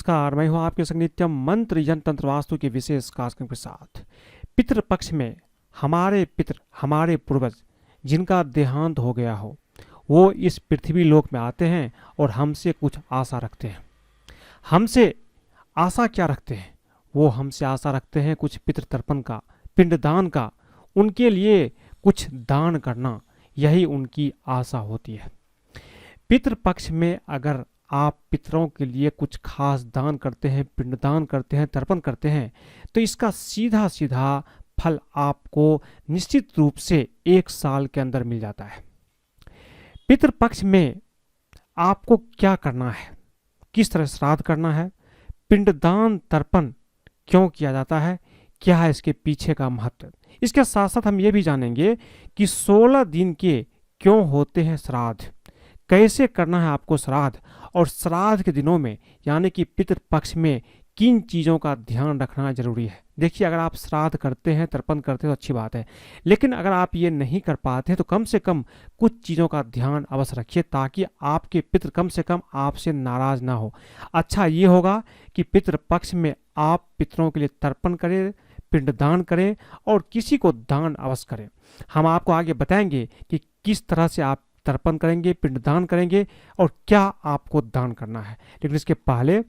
नमस्कार, मैं हूं आपके संग नित्यम मंत्र यंत्र तंत्र वास्तु के विशेष कार्यक्रम के साथ। पितृपक्ष में हमारे पितृ, हमारे पूर्वज जिनका देहांत हो गया हो, वो इस पृथ्वी लोक में आते हैं और हमसे कुछ आशा रखते हैं। हमसे आशा क्या रखते हैं? वो हमसे आशा रखते हैं कुछ पितृ तर्पण का, पिंडदान का, उनके लिए कुछ दान करना, यही उनकी आशा होती है। पितृपक्ष में अगर आप पितरों के लिए कुछ खास दान करते हैं, पिंडदान करते हैं, तर्पण करते हैं, तो इसका सीधा सीधा फल आपको निश्चित रूप से 1 साल के अंदर मिल जाता है। पितृपक्ष में आपको क्या करना है, किस तरह श्राद्ध करना है, पिंडदान तर्पण क्यों किया जाता है, क्या है इसके पीछे का महत्व। इसके साथ साथ हम ये भी जानेंगे कि 16 दिन के क्यों होते हैं श्राद्ध, कैसे करना है आपको श्राद्ध, और श्राद्ध के दिनों में यानी कि पितृपक्ष में किन चीज़ों का ध्यान रखना जरूरी है। देखिए, अगर आप श्राद्ध करते हैं, तर्पण करते हैं तो अच्छी बात है, लेकिन अगर आप ये नहीं कर पाते हैं तो कम से कम कुछ चीज़ों का ध्यान अवश्य रखिए, ताकि आपके पितृ कम से कम आपसे नाराज ना हो। अच्छा ये होगा कि पितृपक्ष में आप पितरों के लिए तर्पण करें, पिंडदान करें और किसी को दान अवश्य करें। हम आपको आगे बताएंगे कि किस तरह से आप तर्पण करेंगे, पिंडदान करेंगे और क्या आपको दान करना है। लेकिन इसके पहले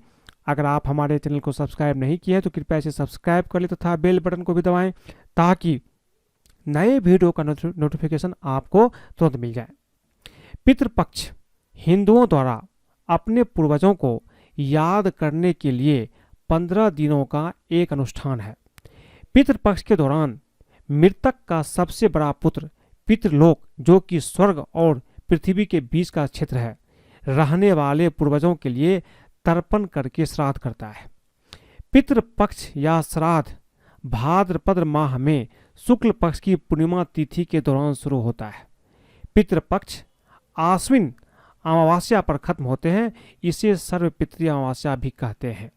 अगर आप हमारे चैनल को सब्सक्राइब नहीं किए हैं तो कृपया इसे सब्सक्राइब कर ले तथा बेल बटन को भी दबाएं, ताकि नए वीडियो का नोटिफिकेशन आपको तुरंत मिल जाए। पितृपक्ष हिंदुओं द्वारा अपने पूर्वजों को याद करने के लिए 15 दिनों का एक अनुष्ठान है। पितृपक्ष के दौरान मृतक का सबसे बड़ा पुत्र पितृलोक, जो कि स्वर्ग और पृथ्वी के बीच का क्षेत्र है, रहने वाले पूर्वजों के लिए तर्पण करके श्राद्ध करता है। पितृपक्ष या श्राद्ध भाद्रपद माह में शुक्ल पक्ष की पूर्णिमा तिथि के दौरान शुरू होता है। पितृपक्ष आश्विन अमावस्या पर खत्म होते हैं, इसे सर्वपितृ अमावस्या भी कहते हैं।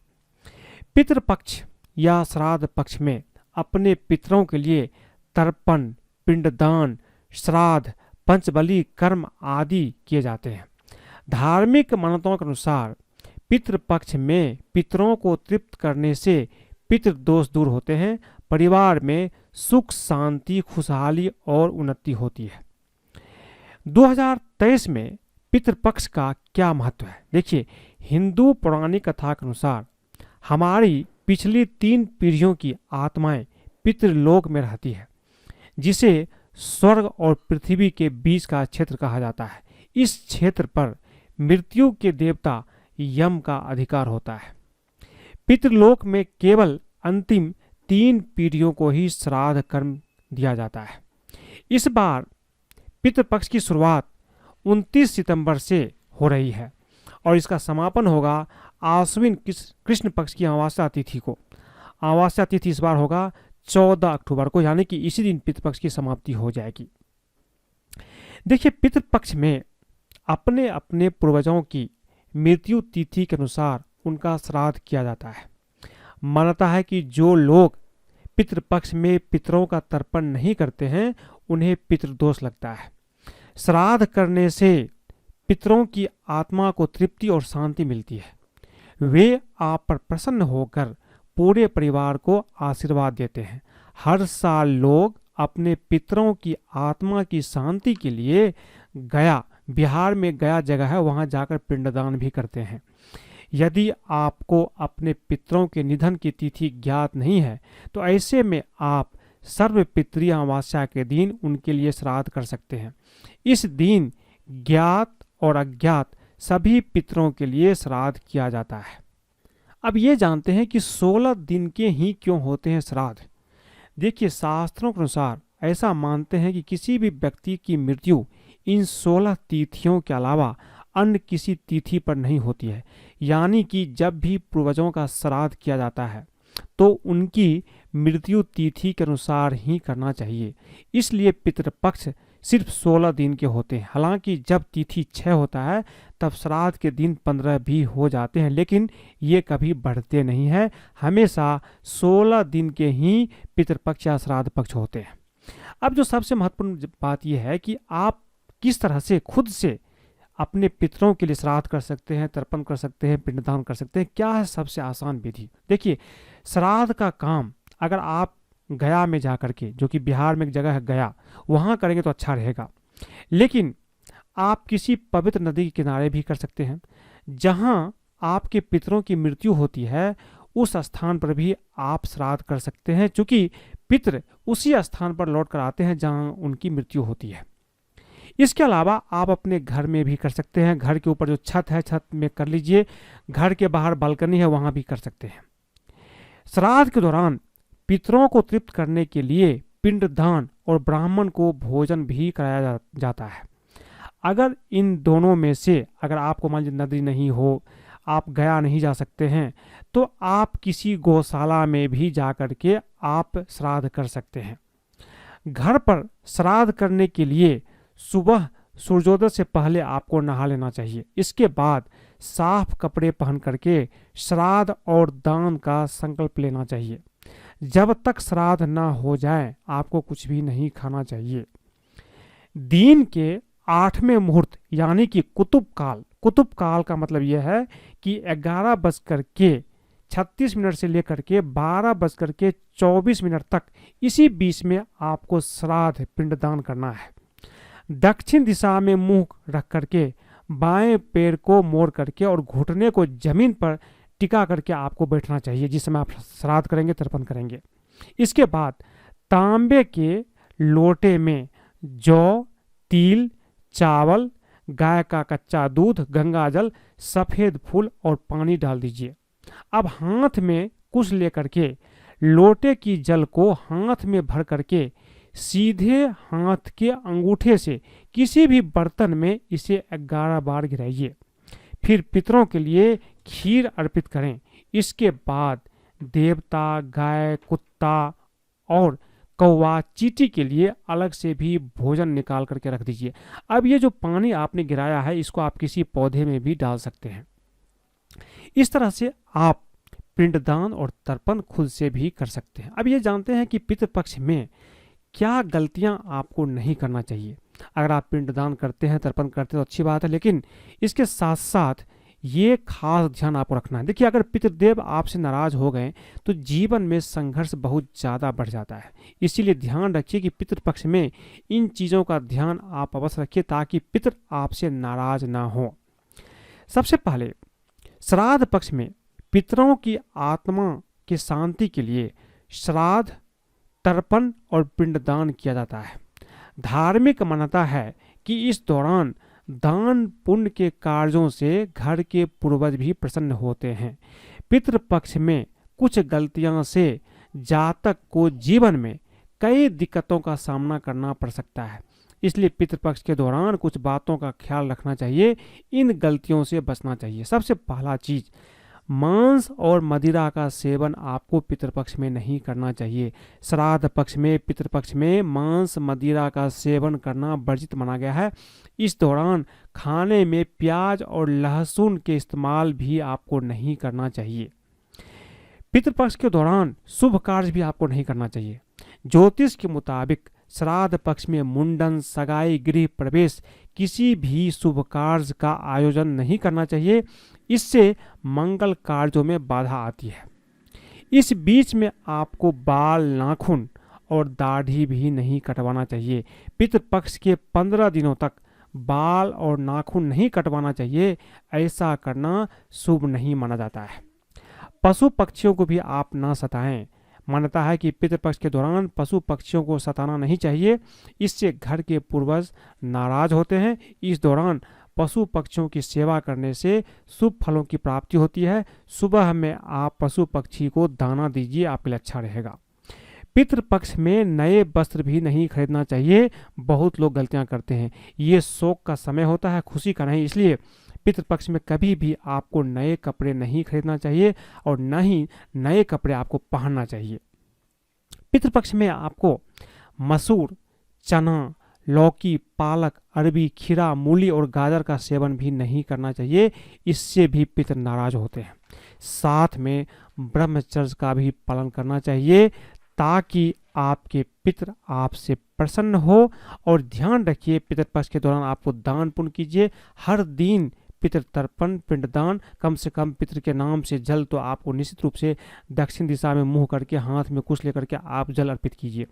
पितृपक्ष या श्राद्ध पक्ष में अपने पितरों के लिए तर्पण, पिंडदान, श्राद्ध, पंचबली कर्म आदि किए जाते हैं। धार्मिक मान्यताओं के अनुसार पितृपक्ष में पितरों को तृप्त करने से पितृदोष दूर होते हैं, परिवार में सुख शांति, खुशहाली और उन्नति होती है। 2023 में पितृपक्ष का क्या महत्व है? देखिए, हिंदू पौराणिक कथा के अनुसार हमारी पिछली 3 पीढ़ियों की आत्माएं पितृलोक में रहती है, जिसे स्वर्ग और पृथ्वी के बीच का क्षेत्र कहा जाता है। इस क्षेत्र पर मृत्यु के देवता यम का अधिकार होता है। पितृलोक में केवल अंतिम 3 पीढ़ियों को ही श्राद्ध कर्म दिया जाता है। इस बार पितृपक्ष की शुरुआत 29 सितंबर से हो रही है और इसका समापन होगा आश्विन कृष्ण पक्ष की अमावस्या तिथि को। अमावस्या तिथि इस बार होगा 14 अक्टूबर को, यानी कि इसी दिन पितृपक्ष की समाप्ति हो जाएगी। देखिए, पितृपक्ष में अपने अपने पूर्वजों की मृत्यु तिथि के अनुसार उनका श्राद्ध किया जाता है। मानता है कि जो लोग पितृपक्ष में पितरों का तर्पण नहीं करते हैं, उन्हें पितृदोष लगता है। श्राद्ध करने से पितरों की आत्मा को तृप्ति और शांति मिलती है। वे आप पर प्रसन्न होकर पूरे परिवार को आशीर्वाद देते हैं। हर साल लोग अपने पितरों की आत्मा की शांति के लिए गया, बिहार में गया जगह है, वहां जाकर पिंडदान भी करते हैं। यदि आपको अपने पितरों के निधन की तिथि ज्ञात नहीं है, तो ऐसे में आप सर्वपितृ अमावस्या के दिन उनके लिए श्राद्ध कर सकते हैं। इस दिन ज्ञात और अज्ञात सभी पितरों के लिए श्राद्ध किया जाता है। अब ये जानते हैं कि 16 दिन के ही क्यों होते हैं श्राद्ध। देखिए, शास्त्रों के अनुसार ऐसा मानते हैं कि किसी भी व्यक्ति की मृत्यु इन 16 तिथियों के अलावा अन्य किसी तिथि पर नहीं होती है। यानी कि जब भी पूर्वजों का श्राद्ध किया जाता है तो उनकी मृत्यु तिथि के अनुसार ही करना चाहिए। इसलिए पितृपक्ष सिर्फ 16 दिन के होते हैं। हालांकि जब तिथि 6 होता है तब श्राद्ध के दिन 15 भी हो जाते हैं, लेकिन ये कभी बढ़ते नहीं हैं। हमेशा 16 दिन के ही पितृपक्ष या श्राद्ध पक्ष होते हैं। अब जो सबसे महत्वपूर्ण बात यह है कि आप किस तरह से खुद से अपने पितरों के लिए श्राद्ध कर सकते हैं, तर्पण कर सकते हैं, पिंडदान कर सकते हैं। क्या है सबसे आसान विधि? देखिए, श्राद्ध का काम अगर आप गया में जा करके, जो कि बिहार में एक जगह है गया, वहाँ करेंगे तो अच्छा रहेगा। लेकिन आप किसी पवित्र नदी के किनारे भी कर सकते हैं। जहाँ आपके पितरों की मृत्यु होती है उस स्थान पर भी आप श्राद्ध कर सकते हैं, क्योंकि पितृ उसी स्थान पर लौट कर आते हैं जहाँ उनकी मृत्यु होती है। इसके अलावा आप अपने घर में भी कर सकते हैं। घर के ऊपर जो छत है, छत में कर लीजिए। घर के बाहर बालकनी है, वहाँ भी कर सकते हैं। श्राद्ध के दौरान पितरों को तृप्त करने के लिए पिंडदान और ब्राह्मण को भोजन भी कराया जाता है। अगर इन दोनों में से अगर आपको मान लीजिए नदी नहीं हो, आप गया नहीं जा सकते हैं, तो आप किसी गौशाला में भी जा कर के आप श्राद्ध कर सकते हैं। घर पर श्राद्ध करने के लिए सुबह सूर्योदय से पहले आपको नहा लेना चाहिए। इसके बाद साफ कपड़े पहन करके श्राद्ध और दान का संकल्प लेना चाहिए। जब तक श्राद्ध ना हो जाए आपको कुछ भी नहीं खाना चाहिए। दिन के 8वें मुहूर्त यानी कि कुतुब काल का मतलब यह है कि 11:36 से लेकर के 12:24 तक, इसी बीच में आपको श्राद्ध पिंडदान करना है। दक्षिण दिशा में मुंह रख करके बाएं पैर को मोड़ करके और घुटने को जमीन पर टिका करके आपको बैठना चाहिए जिस समय आप श्राद्ध करेंगे, तर्पण करेंगे। इसके बाद तांबे के लोटे में जौ, तिल, चावल, गाय का कच्चा दूध, गंगा जल, सफेद फूल और पानी डाल दीजिए। अब हाथ में कुछ लेकर के लोटे की जल को हाथ में भर करके सीधे हाथ के अंगूठे से किसी भी बर्तन में इसे 11 बार गिराइए। फिर पितरों के लिए खीर अर्पित करें। इसके बाद देवता, गाय, कुत्ता और कौवा, चींटी के लिए अलग से भी भोजन निकाल करके रख दीजिए। अब ये जो पानी आपने गिराया है इसको आप किसी पौधे में भी डाल सकते हैं। इस तरह से आप पिंडदान और तर्पण खुद से भी कर सकते हैं। अब ये जानते हैं कि पितृपक्ष में क्या गलतियां आपको नहीं करना चाहिए। अगर आप पिंडदान करते हैं, तर्पण करते हैं तो अच्छी बात है, लेकिन इसके साथ साथ ये खास ध्यान आपको रखना है। देखिए, अगर पितृदेव आपसे नाराज हो गए तो जीवन में संघर्ष बहुत ज़्यादा बढ़ जाता है। इसीलिए ध्यान रखिए कि पितृपक्ष में इन चीज़ों का ध्यान आप अवश्य रखिए ताकि पितृ आपसे नाराज ना हो। सबसे पहले श्राद्ध पक्ष में पितरों की आत्मा की शांति के लिए श्राद्ध, तर्पण और पिंडदान किया जाता है। धार्मिक मान्यता है कि इस दौरान दान पुण्य के कार्यों से घर के पूर्वज भी प्रसन्न होते हैं। पितृपक्ष में कुछ गलतियां से जातक को जीवन में कई दिक्कतों का सामना करना पड़ सकता है। इसलिए पितृपक्ष के दौरान कुछ बातों का ख्याल रखना चाहिए, इन गलतियों से बचना चाहिए। सबसे पहला चीज, मांस और मदिरा का सेवन आपको पितृपक्ष में नहीं करना चाहिए। श्राद्ध पक्ष में, पितृपक्ष में मांस, मदिरा का सेवन करना वर्जित माना गया है। इस दौरान खाने में प्याज और लहसुन के इस्तेमाल भी आपको नहीं करना चाहिए। पितृपक्ष के दौरान शुभ कार्य भी आपको नहीं करना चाहिए। ज्योतिष के मुताबिक श्राद्ध पक्ष में मुंडन, सगाई, गृह प्रवेश, किसी भी शुभ कार्य का आयोजन नहीं करना चाहिए। इससे मंगल कार्यों में बाधा आती है। इस बीच में आपको बाल, नाखून और दाढ़ी भी नहीं कटवाना चाहिए। पितृपक्ष के 15 दिनों तक बाल और नाखून नहीं कटवाना चाहिए। ऐसा करना शुभ नहीं माना जाता है। पशु पक्षियों को भी आप ना सताएं। मान्यता है कि पितृपक्ष के दौरान पशु पक्षियों को सताना नहीं चाहिए, इससे घर के पूर्वज नाराज होते हैं। इस दौरान पशु पक्षियों की सेवा करने से शुभ फलों की प्राप्ति होती है। सुबह में आप पशु पक्षी को दाना दीजिए, आपके लिए अच्छा रहेगा। पितृपक्ष में नए वस्त्र भी नहीं खरीदना चाहिए। बहुत लोग गलतियां करते हैं। ये शोक का समय होता है, खुशी का नहीं। इसलिए पितृपक्ष में कभी भी आपको नए कपड़े नहीं खरीदना चाहिए और न ही नए कपड़े आपको पहनना चाहिए। पितृपक्ष में आपको मसूर, चना, लौकी, पालक, अरबी, खीरा, मूली और गाजर का सेवन भी नहीं करना चाहिए। इससे भी पितृ नाराज होते हैं। साथ में ब्रह्मचर्य का भी पालन करना चाहिए ताकि आपके पितर आपसे प्रसन्न हो। और ध्यान रखिए, पितृपक्ष के दौरान आपको दान पुण्य कीजिए। हर दिन पितृ तर्पण पिंडदान, कम से कम पितृ के नाम से जल तो आपको निश्चित रूप से दक्षिण दिशा में मुंह करके हाथ में कुछ लेकर के आप जल अर्पित कीजिए।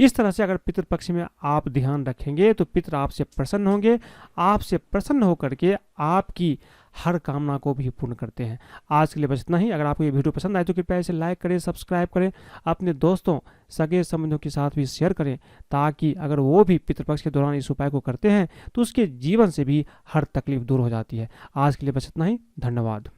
इस तरह से अगर पितृपक्ष में आप ध्यान रखेंगे तो पितृ आपसे प्रसन्न होंगे। आपसे प्रसन्न होकर के आपकी हर कामना को भी पूर्ण करते हैं। आज के लिए बस इतना ही। अगर आपको ये वीडियो पसंद आए तो कृपया इसे लाइक करें, सब्सक्राइब करें, अपने दोस्तों सगे संबंधियों के साथ भी शेयर करें, ताकि अगर वो भी पितृपक्ष के दौरान इस उपाय को करते हैं तो उसके जीवन से भी हर तकलीफ दूर हो जाती है। आज के लिए बस इतना ही। धन्यवाद।